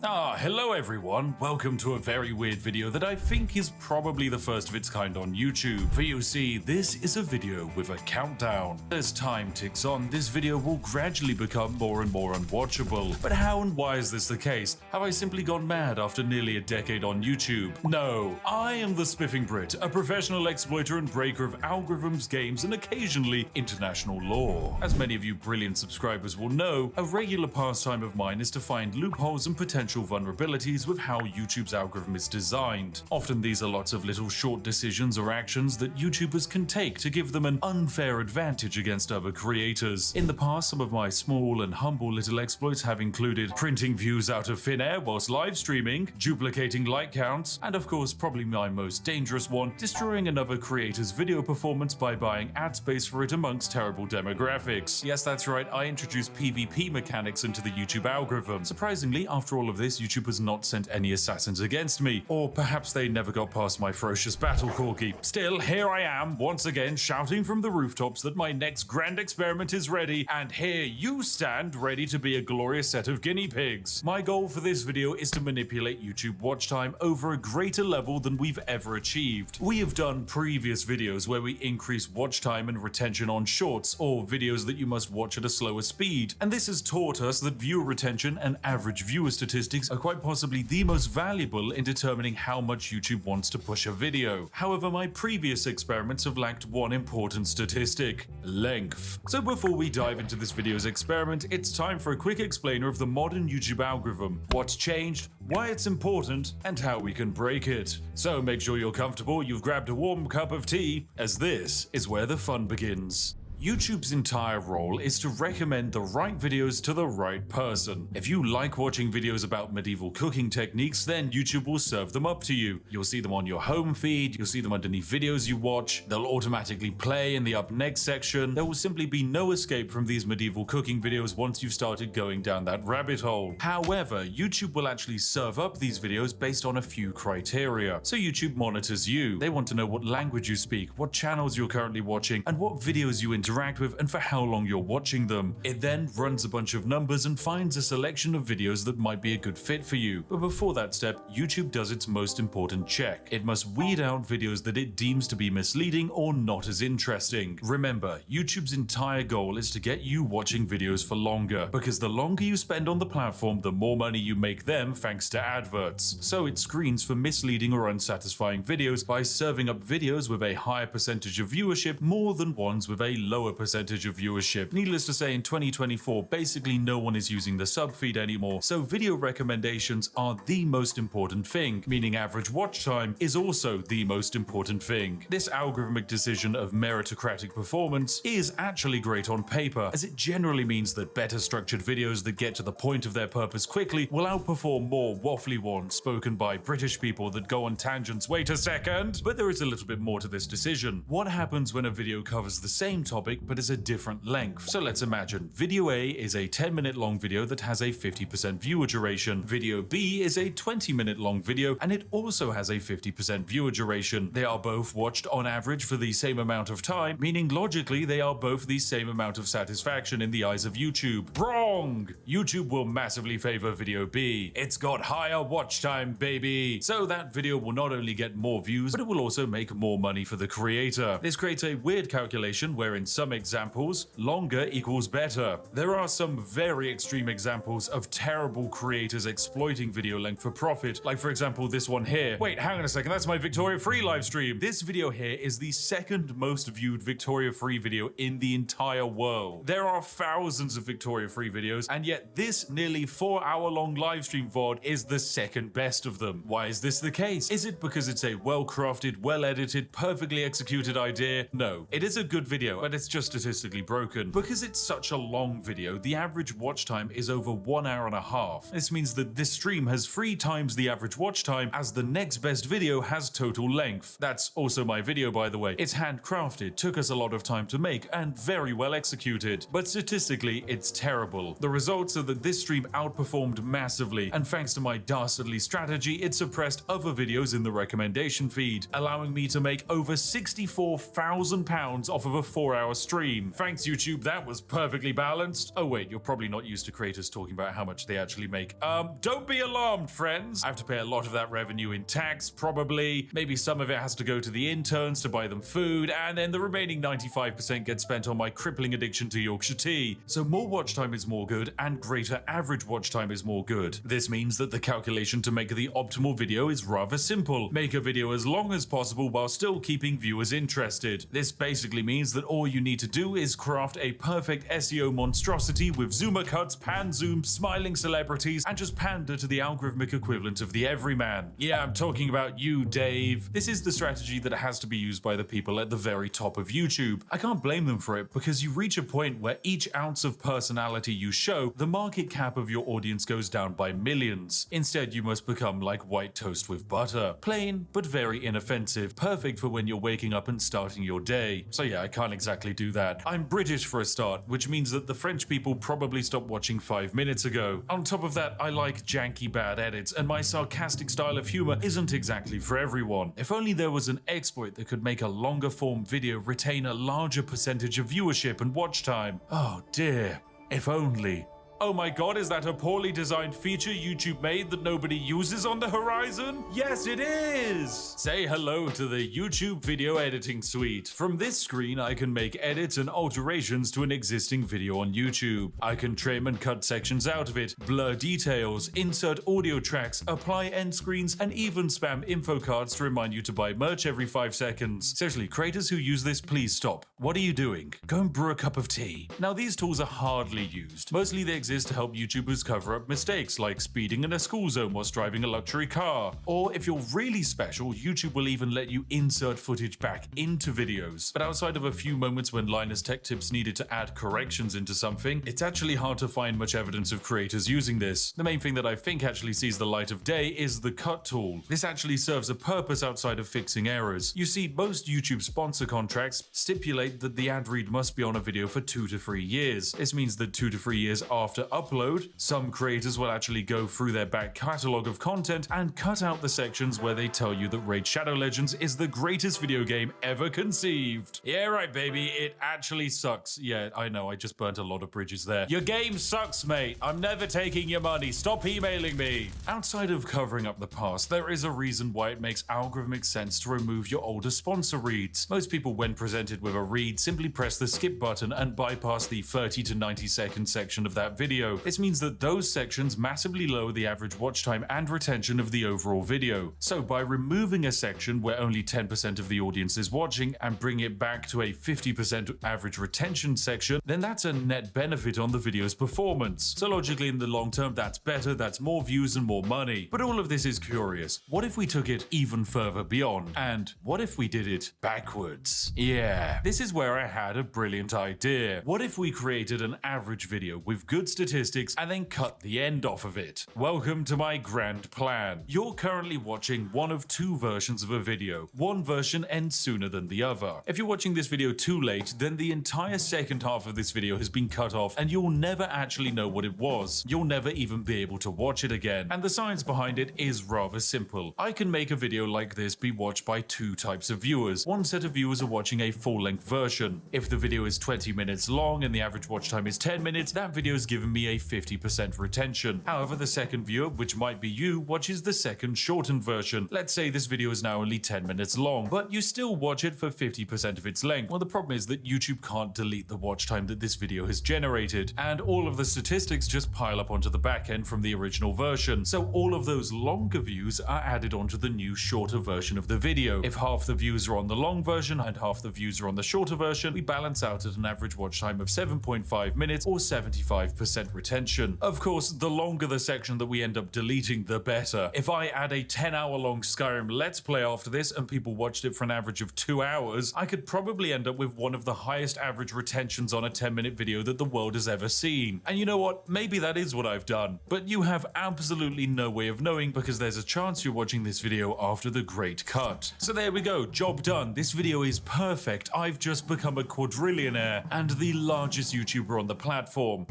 Hello everyone, welcome to a very weird video that I think is probably the first of its kind on YouTube. For you see, this is a video with a countdown. As time ticks on, this video will gradually become more and more unwatchable. But how and why is this the case? Have I simply gone mad after nearly a decade on YouTube? No, I am the Spiffing Brit, a professional exploiter and breaker of algorithms, games, and occasionally international law. As many of you brilliant subscribers will know, a regular pastime of mine is to find loopholes and potential vulnerabilities with how YouTube's algorithm is designed. Often these are lots of little short decisions or actions that YouTubers can take to give them an unfair advantage against other creators. In the past, some of my small and humble little exploits have included printing views out of thin air whilst live streaming, duplicating like counts, and of course probably my most dangerous one, destroying another creator's video performance by buying ad space for it amongst terrible demographics. Yes, that's right, I introduced PvP mechanics into the YouTube algorithm. Surprisingly, after all of this, YouTube has not sent any assassins against me, or perhaps they never got past my ferocious battle corgi. Still, here I am, once again shouting from the rooftops that my next grand experiment is ready, and here you stand ready to be a glorious set of guinea pigs. My goal for this video is to manipulate YouTube watch time over a greater level than we've ever achieved. We have done previous videos where we increase watch time and retention on shorts, or videos that you must watch at a slower speed, and this has taught us that viewer retention and average viewer statistics are quite possibly the most valuable in determining how much YouTube wants to push a video. However, my previous experiments have lacked one important statistic: length. So before we dive into this video's experiment, it's time for a quick explainer of the modern YouTube algorithm, what's changed, why it's important, and how we can break it. So make sure you're comfortable, you've grabbed a warm cup of tea, as this is where the fun begins. YouTube's entire role is to recommend the right videos to the right person. If you like watching videos about medieval cooking techniques, then YouTube will serve them up to you. You'll see them on your home feed, you'll see them underneath videos you watch, they'll automatically play in the up next section. There will simply be no escape from these medieval cooking videos once you've started going down that rabbit hole. However, YouTube will actually serve up these videos based on a few criteria. So YouTube monitors you. They want to know what language you speak, what channels you're currently watching, and what videos you interact with and for how long you're watching them. It then runs a bunch of numbers and finds a selection of videos that might be a good fit for you. But before that step, YouTube does its most important check. It must weed out videos that it deems to be misleading or not as interesting. Remember, YouTube's entire goal is to get you watching videos for longer, because the longer you spend on the platform, the more money you make them thanks to adverts. So it screens for misleading or unsatisfying videos by serving up videos with a higher percentage of viewership more than ones with a lower percentage of viewership. Needless to say, in 2024, basically no one is using the sub feed anymore, so video recommendations are the most important thing, meaning average watch time is also the most important thing. This algorithmic decision of meritocratic performance is actually great on paper, as it generally means that better structured videos that get to the point of their purpose quickly will outperform more waffly ones spoken by British people that go on tangents. Wait a second! But there is a little bit more to this decision. What happens when a video covers the same topic but is a different length? So let's imagine video A is a 10-minute long video that has a 50% viewer duration. Video B is a 20-minute long video and it also has a 50% viewer duration. They are both watched on average for the same amount of time, meaning logically they are both the same amount of satisfaction in the eyes of YouTube. Wrong! YouTube will massively favor video B. It's got higher watch time, baby! So that video will not only get more views, but it will also make more money for the creator. This creates a weird calculation where in some examples, longer equals better. There are some very extreme examples of terrible creators exploiting video length for profit, like for example this one here. Wait, hang on a second, that's my Victoria Free live stream. This video here is the second most viewed Victoria Free video in the entire world. There are thousands of Victoria Free videos, and yet this nearly 4-hour-long live stream VOD is the second best of them. Why is this the case? Is it because it's a well-crafted, well-edited, perfectly executed idea? No. It is a good video, but it's just statistically broken. Because it's such a long video, the average watch time is over 1 hour and a half. This means that this stream has 3 times the average watch time as the next best video has total length. That's also my video, by the way. It's handcrafted, took us a lot of time to make, and very well executed. But statistically, it's terrible. The results are that this stream outperformed massively, and thanks to my dastardly strategy, it suppressed other videos in the recommendation feed, allowing me to make over £64,000 off of a 4-hour 4-hour stream. Thanks, YouTube, that was perfectly balanced. Oh wait, you're probably not used to creators talking about how much they actually make. Don't be alarmed, friends. I have to pay a lot of that revenue in tax, probably. Maybe some of it has to go to the interns to buy them food, and then the remaining 95% gets spent on my crippling addiction to Yorkshire tea. So more watch time is more good, and greater average watch time is more good. This means that the calculation to make the optimal video is rather simple. Make a video as long as possible while still keeping viewers interested. This basically means that all you need to do is craft a perfect SEO monstrosity with zoomer cuts, pan zoom, smiling celebrities, and just pander to the algorithmic equivalent of the everyman. Yeah, I'm talking about you, Dave. This is the strategy that has to be used by the people at the very top of YouTube. I can't blame them for it, because you reach a point where each ounce of personality you show, the market cap of your audience goes down by millions. Instead, you must become like white toast with butter. Plain, but very inoffensive. Perfect for when you're waking up and starting your day. So yeah, I can't exactly do that. I'm British for a start, which means that the French people probably stopped watching 5 minutes ago. On top of that, I like janky bad edits, and my sarcastic style of humor isn't exactly for everyone. If only there was an exploit that could make a longer form video retain a larger percentage of viewership and watch time. Oh dear, if only. Oh my god, is that a poorly designed feature YouTube made that nobody uses on the horizon? Yes, it is! Say hello to the YouTube Video Editing Suite. From this screen, I can make edits and alterations to an existing video on YouTube. I can trim and cut sections out of it, blur details, insert audio tracks, apply end screens, and even spam info cards to remind you to buy merch every 5 seconds. Seriously, creators who use this, please stop. What are you doing? Go and brew a cup of tea. Now, these tools are hardly used. Mostly they exist to help YouTubers cover up mistakes like speeding in a school zone whilst driving a luxury car. Or if you're really special, YouTube will even let you insert footage back into videos. But outside of a few moments when Linus Tech Tips needed to add corrections into something, it's actually hard to find much evidence of creators using this. The main thing that I think actually sees the light of day is the cut tool. This actually serves a purpose outside of fixing errors. You see, most YouTube sponsor contracts stipulate that the ad read must be on a video for 2 to 3 years. This means that 2 to 3 years after upload, some creators will actually go through their back catalogue of content and cut out the sections where they tell you that Raid Shadow Legends is the greatest video game ever conceived. Yeah, right, baby, it actually sucks. Yeah, I know, I just burnt a lot of bridges there. Your game sucks, mate. I'm never taking your money. Stop emailing me. Outside of covering up the past, there is a reason why it makes algorithmic sense to remove your older sponsor reads. Most people, when presented with a read, simply press the skip button and bypass the 30 to 90 second section of that video. This means that those sections massively lower the average watch time and retention of the overall video. So by removing a section where only 10% of the audience is watching and bring it back to a 50% average retention section, then that's a net benefit on the video's performance. So logically, in the long term, that's better, that's more views and more money. But all of this is curious. What if we took it even further beyond? And what if we did it backwards? Yeah, this is where I had a brilliant idea. What if we created an average video with good statistics and then cut the end off of it? Welcome to my grand plan. You're currently watching one of 2 versions of a video. One version ends sooner than the other. If you're watching this video too late, then the entire second half of this video has been cut off and you'll never actually know what it was. You'll never even be able to watch it again. And the science behind it is rather simple. I can make a video like this be watched by 2 types of viewers. One set of viewers are watching a full-length version. If the video is 20 minutes long and the average watch time is 10 minutes, that video is giving me a 50% retention. However, the second viewer, which might be you, watches the second shortened version. Let's say this video is now only 10 minutes long, but you still watch it for 50% of its length. Well, the problem is that YouTube can't delete the watch time that this video has generated, and all of the statistics just pile up onto the back end from the original version. So all of those longer views are added onto the new shorter version of the video. If half the views are on the long version and half the views are on the shorter version, we balance out at an average watch time of 7.5 minutes or 75% retention. Of course, the longer the section that we end up deleting, the better. If I add a 10-hour-long Skyrim Let's Play after this and people watched it for an average of 2 hours, I could probably end up with one of the highest average retentions on a 10-minute video that the world has ever seen. And you know what? Maybe that is what I've done. But you have absolutely no way of knowing because there's a chance you're watching this video after the great cut. So there we go, job done. This video is perfect. I've just become a quadrillionaire and the largest YouTuber on the platform.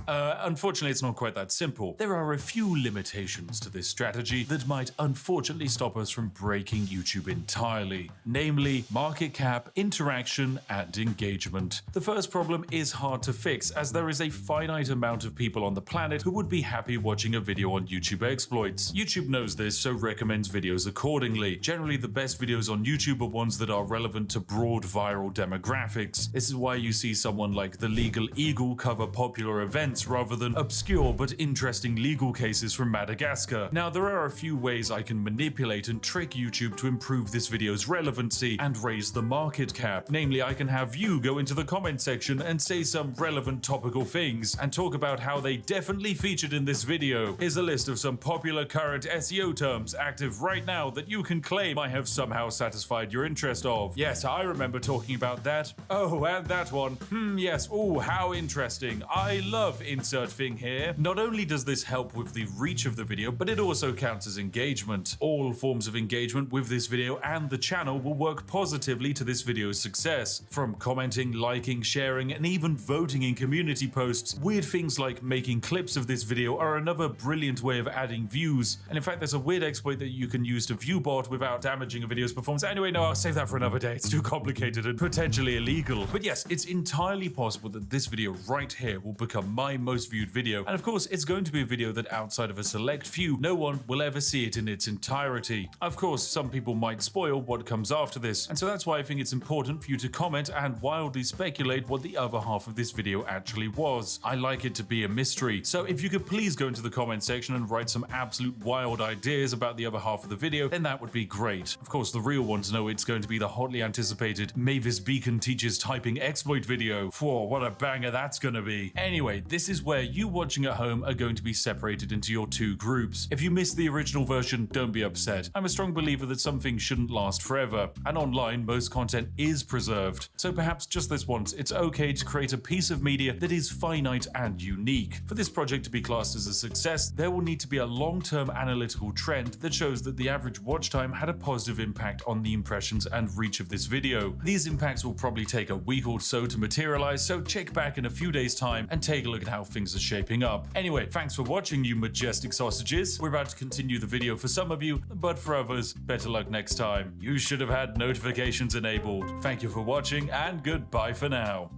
unfortunately, it's not quite that simple. There are a few limitations to this strategy that might unfortunately stop us from breaking YouTube entirely, namely market cap, interaction, and engagement. The first problem is hard to fix, as there is a finite amount of people on the planet who would be happy watching a video on YouTube exploits. YouTube knows this, so recommends videos accordingly. Generally, the best videos on YouTube are ones that are relevant to broad viral demographics. This is why you see someone like the Legal Eagle cover popular events rather than obscure but interesting legal cases from Madagascar. Now, there are a few ways I can manipulate and trick YouTube to improve this video's relevancy and raise the market cap. Namely, I can have you go into the comment section and say some relevant topical things and talk about how they definitely featured in this video. Here's a list of some popular current SEO terms active right now that you can claim I have somehow satisfied your interest of. Yes, I remember talking about that. Oh, and that one. Yes. Oh, how interesting. I love insert thing here. Not only does this help with the reach of the video, but it also counts as engagement. All forms of engagement with this video and the channel will work positively to this video's success. From commenting, liking, sharing, and even voting in community posts, weird things like making clips of this video are another brilliant way of adding views. And in fact, there's a weird exploit that you can use to view bot without damaging a video's performance. Anyway, no, I'll save that for another day. It's too complicated and potentially illegal. But yes, it's entirely possible that this video right here will become my most viewed video. And of course, it's going to be a video that outside of a select few, no one will ever see it in its entirety. Of course, some people might spoil what comes after this. And so that's why I think it's important for you to comment and wildly speculate what the other half of this video actually was. I like it to be a mystery. So if you could please go into the comment section and write some absolute wild ideas about the other half of the video, then that would be great. Of course, the real ones know it's going to be the hotly anticipated Mavis Beacon teaches typing exploit video. Whoa, what a banger that's gonna be. Anyway, this is where you watching at home are going to be separated into your two groups. If you missed the original version, don't be upset. I'm a strong believer that some things shouldn't last forever, and online, most content is preserved. So perhaps just this once, it's okay to create a piece of media that is finite and unique. For this project to be classed as a success, there will need to be a long-term analytical trend that shows that the average watch time had a positive impact on the impressions and reach of this video. These impacts will probably take a week or so to materialize, so check back in a few days' time and take a look at how things are shaping up. Anyway, thanks for watching, you majestic sausages. We're about to continue the video for some of you, but for others, better luck next time. You should have had notifications enabled. Thank you for watching, and goodbye for now.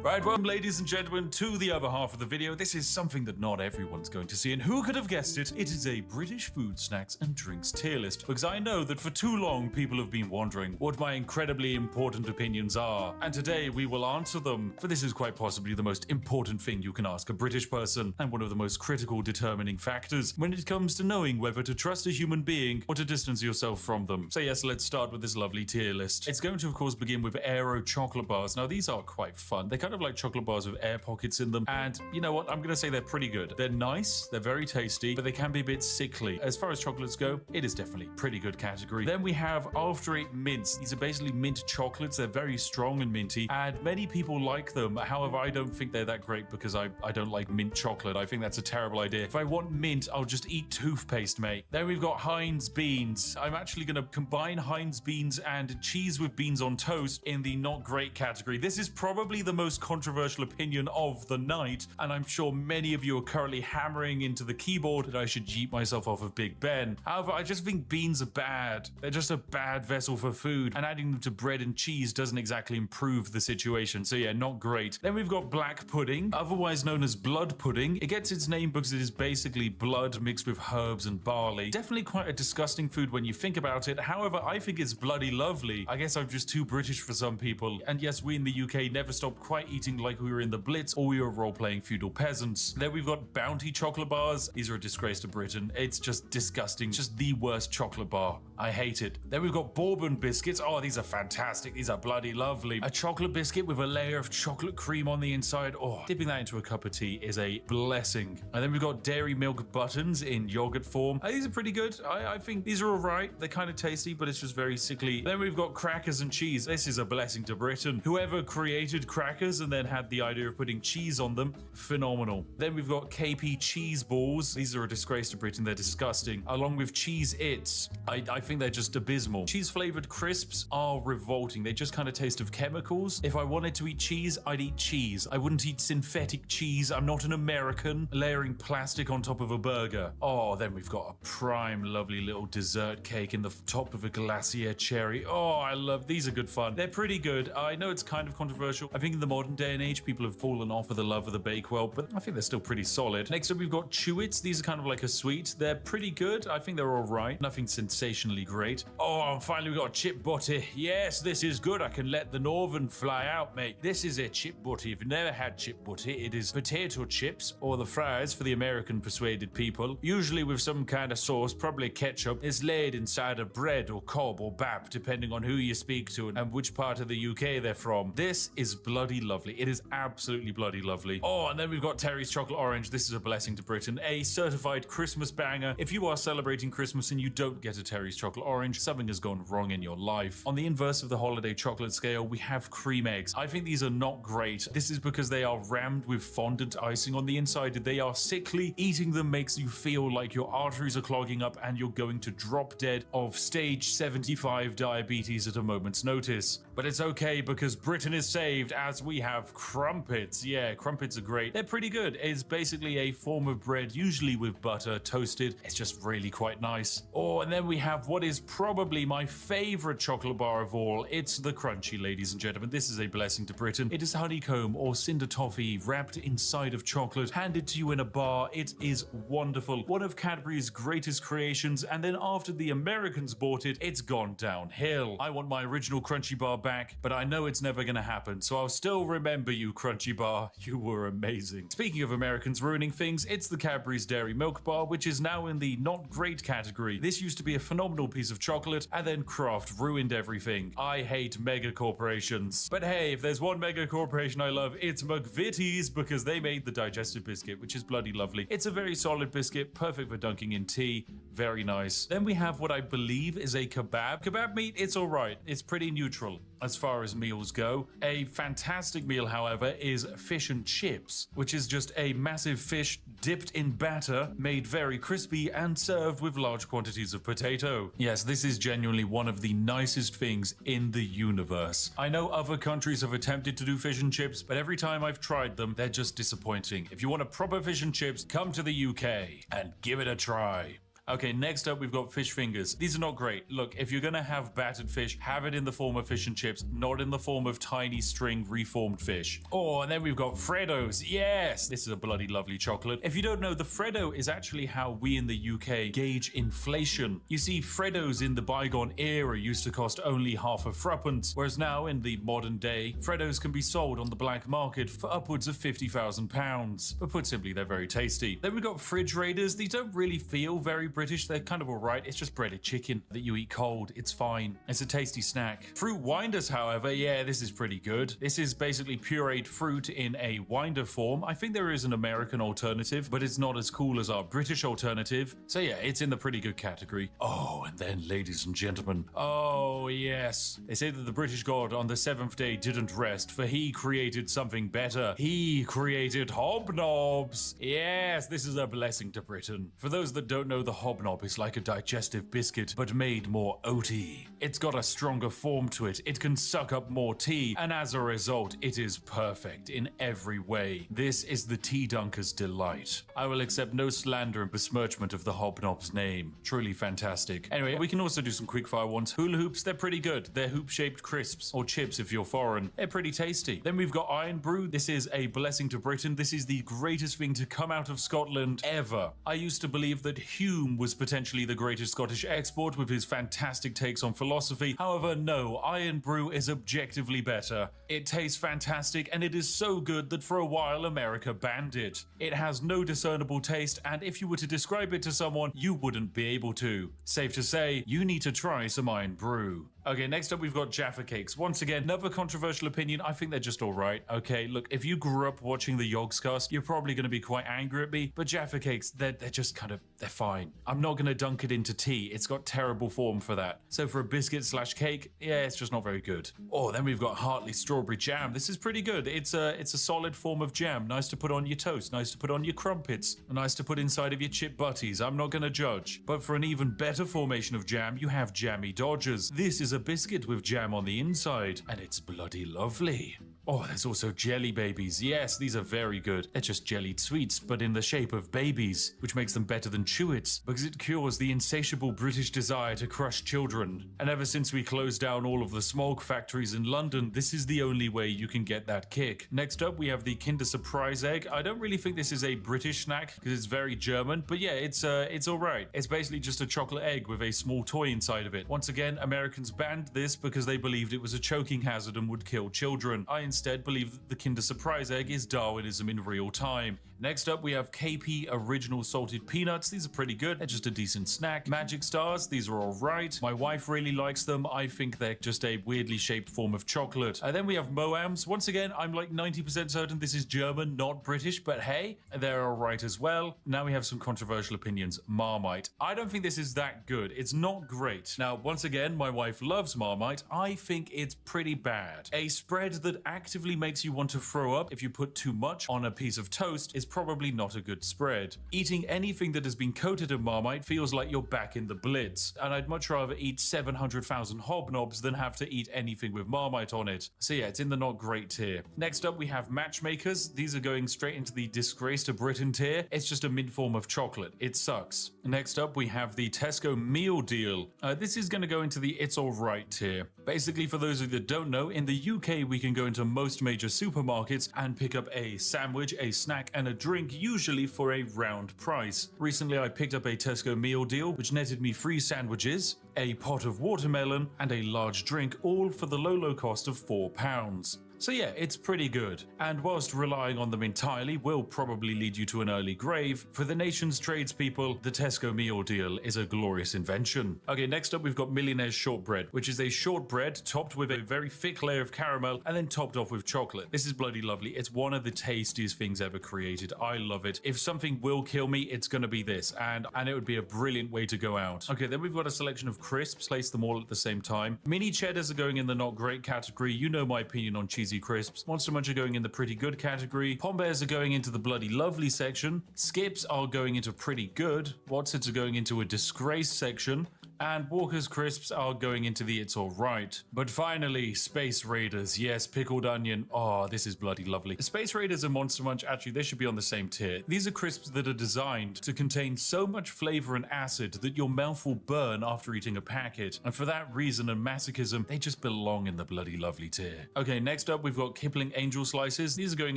Right, welcome ladies and gentlemen to the other half of the video. This is something that not everyone's going to see, and who could have guessed it? It is a British food, snacks and drinks tier list, because I know that for too long people have been wondering what my incredibly important opinions are, and today we will answer them, for this is quite possibly the most important thing you can ask a British person, and one of the most critical determining factors when it comes to knowing whether to trust a human being or to distance yourself from them. So yes, let's start with this lovely tier list. It's going to of course begin with Aero chocolate bars. Now these are quite fun. They kind of like chocolate bars with air pockets in them, and you know what, I'm gonna say they're pretty good. They're nice, they're very tasty, but they can be a bit sickly. As far as chocolates go, it is definitely pretty good category. Then we have After Eight mints. These are basically mint chocolates. They're very strong and minty, and many people like them. However, I don't think they're that great because I don't like mint chocolate. I think that's a terrible idea. If I want mint, I'll just eat toothpaste, mate. Then we've got Heinz beans. I'm actually gonna combine Heinz beans and cheese with beans on toast in the not great category. This is probably the most controversial opinion of the night, and I'm sure many of you are currently hammering into the keyboard that I should yeet myself off of Big Ben. However, I just think beans are bad. They're just a bad vessel for food, and adding them to bread and cheese doesn't exactly improve the situation. So yeah, not great. Then we've got black pudding, otherwise known as blood pudding. It gets its name because it is basically blood mixed with herbs and barley. Definitely quite a disgusting food when you think about it. However, I think it's bloody lovely. I guess I'm just too British for some people. And yes, we in the UK never stopped quite eating like we were in the Blitz or we were role-playing feudal peasants. Then we've got Bounty chocolate bars. These are a disgrace to Britain. It's just disgusting. It's just the worst chocolate bar. I hate it. Then we've got bourbon biscuits. Oh, these are fantastic. These are bloody lovely. A chocolate biscuit with a layer of chocolate cream on the inside. Oh, dipping that into a cup of tea is a blessing. And then we've got dairy milk buttons in yogurt form. These are pretty good. I think these are all right. They're kind of tasty, but it's just very sickly. Then we've got crackers and cheese. This is a blessing to Britain. Whoever created crackers fingers and then had the idea of putting cheese on them. Phenomenal. Then we've got KP cheese balls. These are a disgrace to Britain. They're disgusting. Along with Cheez-Its. I think they're just abysmal. Cheese flavored crisps are revolting. They just kind of taste of chemicals. If I wanted to eat cheese, I'd eat cheese. I wouldn't eat synthetic cheese. I'm not an American layering plastic on top of a burger. Oh, then we've got a prime, lovely little dessert cake in the top of a glacier cherry. Oh, I love these. Are good fun. They're pretty good. I know it's kind of controversial. I think in the modern day and age, people have fallen off of the love of the Bakewell, but I think they're still pretty solid. Next up, we've got Chewits. These are kind of like a sweet. They're pretty good. I think they're all right. Nothing sensationally great. Oh, and finally, we've got chip butty. Yes, this is good. I can let the northern fly out, mate. This is a chip butty. If you've never had chip butty, it is potato chips or the fries for the American persuaded people, usually with some kind of sauce, probably ketchup. It's laid inside of bread or cob or bap, depending on who you speak to and which part of the UK they're from. This is bloody lovely. It is absolutely bloody lovely. Oh, and then we've got Terry's Chocolate Orange. This is a blessing to Britain. A certified Christmas banger. If you are celebrating Christmas and you don't get a Terry's Chocolate Orange, something has gone wrong in your life. On the inverse of the holiday chocolate scale, we have cream eggs. I think these are not great. This is because they are rammed with fondant icing on the inside. They are sickly. Eating them makes you feel like your arteries are clogging up and you're going to drop dead of stage 75 diabetes at a moment's notice. But it's okay because Britain is saved as we have crumpets. Yeah, crumpets are great. They're pretty good. It's basically a form of bread, usually with butter, toasted. It's just really quite nice. Oh, and then we have what is probably my favorite chocolate bar of all. It's the Crunchy, ladies and gentlemen. This is a blessing to Britain. It is honeycomb or cinder toffee wrapped inside of chocolate, handed to you in a bar. It is wonderful. One of Cadbury's greatest creations, and then after the Americans bought it, it's gone downhill. I want my original Crunchy bar back, but I know it's never gonna happen, so I'll still remember you, Crunchy bar. You were amazing. Speaking of Americans ruining things, it's the Cadbury's Dairy Milk Bar, which is now in the not great category. This used to be a phenomenal piece of chocolate, and then Kraft ruined everything. I hate mega corporations. But hey, if there's one mega corporation I love, it's McVitie's, because they made the digestive biscuit, which is bloody lovely. It's a very solid biscuit, perfect for dunking in tea. Very nice. Then we have what I believe is a kebab. Kebab meat, it's all right. It's pretty neutral as far as meals go. A fantastic meal, however, is fish and chips, which is just a massive fish dipped in batter, made very crispy and served with large quantities of potato. Yes, this is genuinely one of the nicest things in the universe. I know other countries have attempted to do fish and chips, but every time I've tried them, they're just disappointing. If you want a proper fish and chips, come to the UK and give it a try. Okay, next up we've got fish fingers. These are not great. Look, if you're gonna have battered fish, have it in the form of fish and chips, not in the form of tiny string reformed fish. Oh, and then we've got Freddos. Yes! This is a bloody lovely chocolate. If you don't know, the Freddo is actually how we in the UK gauge inflation. You see, Freddos in the bygone era used to cost only half a threepence, whereas now in the modern day, Freddos can be sold on the black market for upwards of £50,000. But put simply, they're very tasty. Then we've got Fridge Raiders. These don't really feel very British. They're kind of alright. It's just breaded chicken that you eat cold. It's fine. It's a tasty snack. Fruit Winders, however, yeah, this is pretty good. This is basically pureed fruit in a winder form. I think there is an American alternative, but it's not as cool as our British alternative. So yeah, it's in the pretty good category. Oh, and then, ladies and gentlemen, oh yes, they say that the British god on the seventh day didn't rest, for he created something better. He created hobnobs. Yes, this is a blessing to Britain. For those that don't know, the hobnob is like a digestive biscuit, but made more oaty. It's got a stronger form to it, it can suck up more tea, and as a result, it is perfect in every way. This is the tea dunker's delight. I will accept no slander and besmirchment of the hobnob's name. Truly fantastic. Anyway, we can also do some quickfire ones. Hula hoops, they're pretty good. They're hoop-shaped crisps, or chips if you're foreign. They're pretty tasty. Then we've got Iron Brew. This is a blessing to Britain. This is the greatest thing to come out of Scotland ever. I used to believe that Hume was potentially the greatest Scottish export with his fantastic takes on philosophy. However, no, Iron Brew is objectively better. It tastes fantastic, and it is so good that for a while America banned it. It has no discernible taste, and if you were to describe it to someone, you wouldn't be able to. Safe to say, you need to try some Iron Brew. Okay, next up we've got Jaffa Cakes. Once again, another controversial opinion. I think they're just all right. Okay, look, if you grew up watching the Yogscast, you're probably going to be quite angry at me, but Jaffa Cakes, they're just kind of, they're fine. I'm not going to dunk it into tea. It's got terrible form for that. So for a biscuit slash cake, yeah, it's just not very good. Oh, then we've got Hartley Strawberry Jam. This is pretty good. It's a solid form of jam. Nice to put on your toast, nice to put on your crumpets, nice to put inside of your chip butties. I'm not going to judge. But for an even better formation of jam, you have Jammy Dodgers. This is a biscuit with jam on the inside, and it's bloody lovely. Oh, there's also Jelly Babies. Yes, these are very good. They're just jellied sweets, but in the shape of babies, which makes them better than Chewits, because it cures the insatiable British desire to crush children. And ever since we closed down all of the smog factories in London, this is the only way you can get that kick. Next up, we have the Kinder Surprise Egg. I don't really think this is a British snack, because it's very German, but yeah, it's alright. It's basically just a chocolate egg with a small toy inside of it. Once again, Americans banned this because they believed it was a choking hazard and would kill children. I instead believe that the Kinder Surprise Egg is Darwinism in real time. Next up, we have KP Original Salted Peanuts. These are pretty good. They're just a decent snack. Magic Stars, these are all right. My wife really likes them. I think they're just a weirdly shaped form of chocolate. And then we have Moams. Once again, I'm like 90% certain this is German, not British, but hey, they're all right as well. Now we have some controversial opinions. Marmite. I don't think this is that good. It's not great. Now, once again, my wife loves Marmite. I think it's pretty bad. A spread that actively makes you want to throw up if you put too much on a piece of toast is probably not a good spread. Eating anything that has been coated in Marmite feels like you're back in the Blitz, and I'd much rather eat 700,000 hobnobs than have to eat anything with Marmite on it. So yeah, it's in the not great tier. Next up, we have Matchmakers. These are going straight into the disgrace to Britain tier. It's just a mint form of chocolate. It sucks. Next up, we have the Tesco Meal Deal. This is going to go into the It's Alright tier. Basically, for those of you that don't know, in the UK, we can go into most major supermarkets and pick up a sandwich, a snack, and a drink, usually for a round price. Recently, I picked up a Tesco Meal Deal, which netted me 3 sandwiches, a pot of watermelon, and a large drink, all for the low cost of £4. So yeah, it's pretty good. And whilst relying on them entirely will probably lead you to an early grave, for the nation's tradespeople, the Tesco Meal Deal is a glorious invention. Okay, next up we've got Millionaire's Shortbread, which is a shortbread topped with a very thick layer of caramel and then topped off with chocolate. This is bloody lovely. It's one of the tastiest things ever created. I love it. If something will kill me, it's gonna be this, and it would be a brilliant way to go out. Okay, then we've got a selection of crisps, place them all at the same time. Mini cheddars are going in the not great category. You know my opinion on cheesy crisps. Monster Munch are going in the pretty good category. Pom Bears are going into the bloody lovely section. Skips are going into pretty good. Watsits are going into a disgrace section. And Walker's Crisps are going into the It's Alright. But finally, Space Raiders. Yes, pickled onion. Oh, this is bloody lovely. Space Raiders and Monster Munch, actually, they should be on the same tier. These are crisps that are designed to contain so much flavor and acid that your mouth will burn after eating a packet. And for that reason and masochism, they just belong in the bloody lovely tier. Okay, next up, we've got Kipling Angel Slices. These are going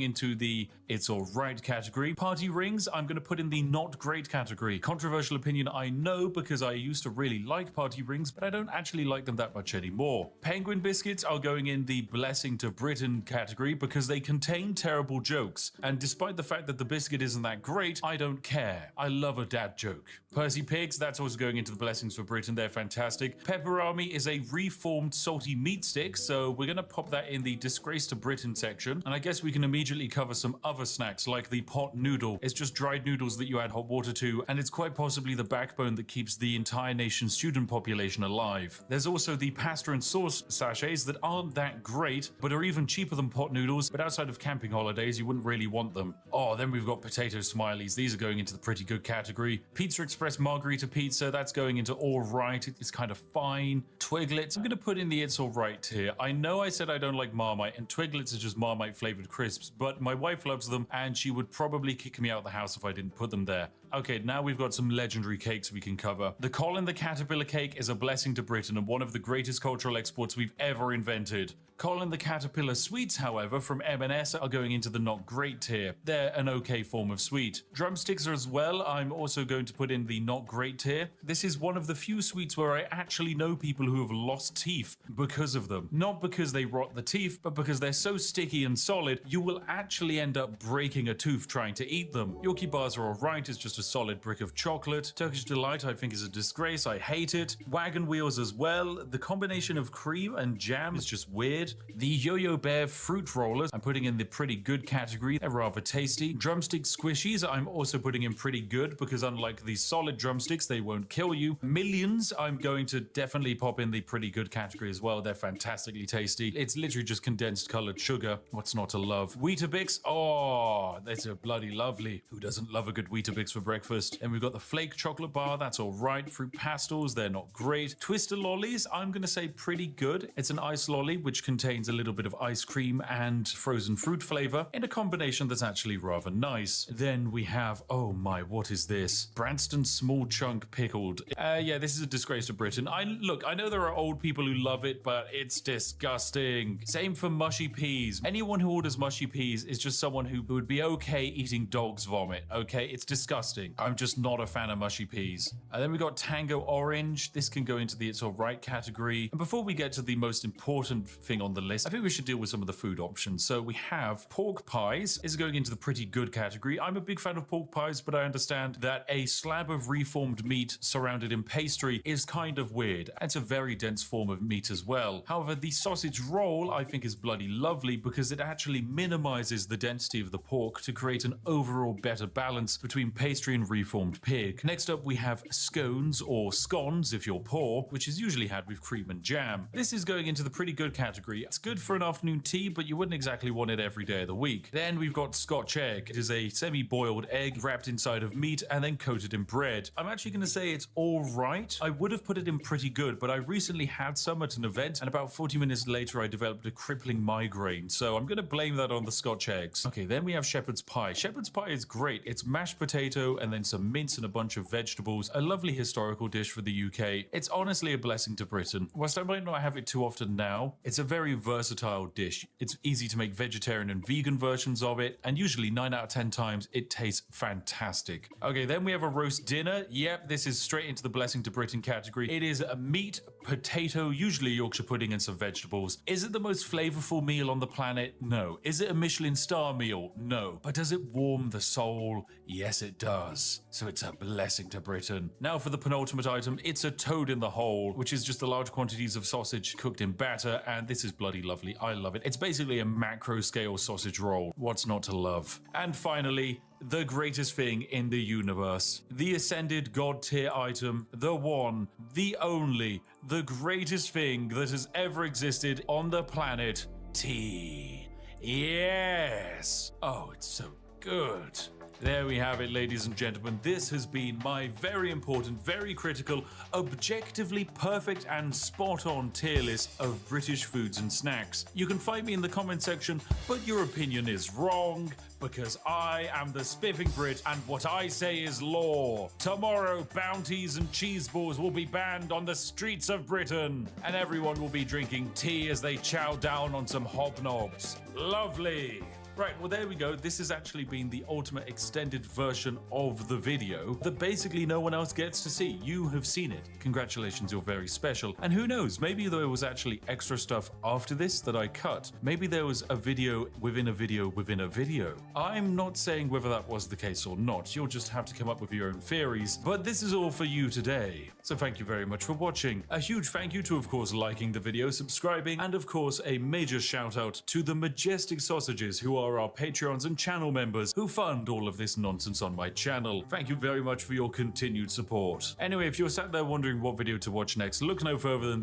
into the It's Alright category. Party Rings, I'm going to put in the not great category. Controversial opinion, I know, because I used to really like Party Rings, but I don't actually like them that much anymore. Penguin Biscuits are going in the Blessing to Britain category because they contain terrible jokes, and despite the fact that the biscuit isn't that great, I don't care. I love a dad joke. Percy Pigs, that's also going into the Blessings for Britain. They're fantastic. Pepper Army is a reformed salty meat stick, so we're going to pop that in the Disgrace to Britain section, and I guess we can immediately cover some other snacks like the pot noodle. It's just dried noodles that you add hot water to, and it's quite possibly the backbone that keeps the entire nation's student population alive. There's also the pasta and sauce sachets that aren't that great, but are even cheaper than pot noodles, but outside of camping holidays, you wouldn't really want them. Oh, then we've got potato smileys. These are going into the pretty good category. Pizza Express Margarita Pizza, that's going into alright. It's kind of fine. Twiglets, I'm going to put in the It's Alright tier. I know I said I don't like Marmite, and Twiglets are just Marmite flavored crisps, but my wife loves them, and she would probably kick me out of the house if I didn't put them there. Okay, now we've got some legendary cakes we can cover. The Colin the Caterpillar cake is a blessing to Britain and one of the greatest cultural exports we've ever invented. Colin the Caterpillar sweets, however, from M&S are going into the not great tier. They're an okay form of sweet. Drumsticks are as well. I'm also going to put in the not great tier. This is one of the few sweets where I actually know people who have lost teeth because of them. Not because they rot the teeth, but because they're so sticky and solid, you will actually end up breaking a tooth trying to eat them. Yorkie bars are alright, it's just a solid brick of chocolate. Turkish Delight I think is a disgrace. I hate hate it. Wagon wheels as well. The combination of cream and jam is just weird. The Yo-Yo Bear fruit rollers I'm putting in the pretty good category. They're rather tasty. Drumstick squishies I'm also putting in pretty good because unlike the solid drumsticks, they won't kill you. Millions I'm going to definitely pop in the pretty good category as well. They're fantastically tasty. It's literally just condensed colored sugar. What's not to love? Weetabix. Oh, that's a bloody lovely. Who doesn't love a good Weetabix for breakfast? And we've got the flake chocolate bar. That's all right. Fruit pastels. They're not great. Twister lollies. I'm going to say pretty good. It's an ice lolly which contains a little bit of ice cream and frozen fruit flavor in a combination that's actually rather nice. Then we have, oh my, what is this? Branston small chunk pickled. Yeah, this is a disgrace to Britain. I know there are old people who love it, but it's disgusting. Same for mushy peas. Anyone who orders mushy peas is just someone who would be okay eating dog's vomit, okay? It's disgusting. I'm just not a fan of mushy peas. And then we got Tango Orange. This can go into the it's all right category. And before we get to the most important thing on the list, I think we should deal with some of the food options. So we have pork pies. This is going into the pretty good category. I'm a big fan of pork pies, but I understand that a slab of reformed meat surrounded in pastry is kind of weird. It's a very dense form of meat as well. However, the sausage roll I think is bloody lovely because it actually minimizes the density of the pork to create an overall better balance between pastry and reformed pig. Next up we have scones or scones if you're poor, which is usually had with cream and jam. This is going into the pretty good category. It's good for an afternoon tea, but you wouldn't exactly want it every day of the week. Then we've got Scotch egg. It is a semi-boiled egg wrapped inside of meat and then coated in bread. I'm actually going to say it's all right. I would have put it in pretty good, but I recently had some at an event and about 40 minutes later I developed a crippling migraine, so I'm going to blame that on the Scotch eggs. Okay, then we have shepherd's pie. Shepherd's pie is great. It's mashed potato and then some mince and a bunch of vegetables. A lovely historical dish for the UK. It's honestly a blessing to Britain. Whilst I might not have it too often now, it's a very versatile dish. It's easy to make vegetarian and vegan versions of it, and usually 9 out of 10 times it tastes fantastic. Okay, then we have a roast dinner. Yep, this is straight into the blessing to Britain category. It is a meat, potato, usually Yorkshire pudding and some vegetables. Is it the most flavorful meal on the planet? No. Is it a Michelin star meal? No. But does it warm the soul? Yes, it does. So it's a blessing to Britain. Now for the penultimate item, it's a toad in the hole, which is just the large quantities of sausage cooked in batter, and this is bloody lovely. I love it. It's basically a macro scale sausage roll. What's not to love? And finally, the greatest thing in the universe. The ascended god tier item, the one, the only, the greatest thing that has ever existed on the planet, tea. Yes! Oh, it's so good. There we have it, ladies and gentlemen. This has been my very important, very critical, objectively perfect and spot-on tier list of British foods and snacks. You can fight me in the comment section, but your opinion is wrong, because I am the Spiffing Brit, and what I say is law. Tomorrow, bounties and cheese balls will be banned on the streets of Britain, and everyone will be drinking tea as they chow down on some hobnobs. Lovely. Right, well there we go. This has actually been the ultimate extended version of the video that basically no one else gets to see. You have seen it. Congratulations, you're very special. And who knows, maybe there was actually extra stuff after this that I cut. Maybe there was a video within a video within a video. I'm not saying whether that was the case or not. You'll just have to come up with your own theories. But this is all for you today. So thank you very much for watching. A huge thank you to, of course, liking the video, subscribing, and of course, a major shout out to the majestic sausages who are our Patreons and channel members who fund all of this nonsense on my channel. Thank you very much for your continued support. Anyway, if you're sat there wondering what video to watch next, look no further than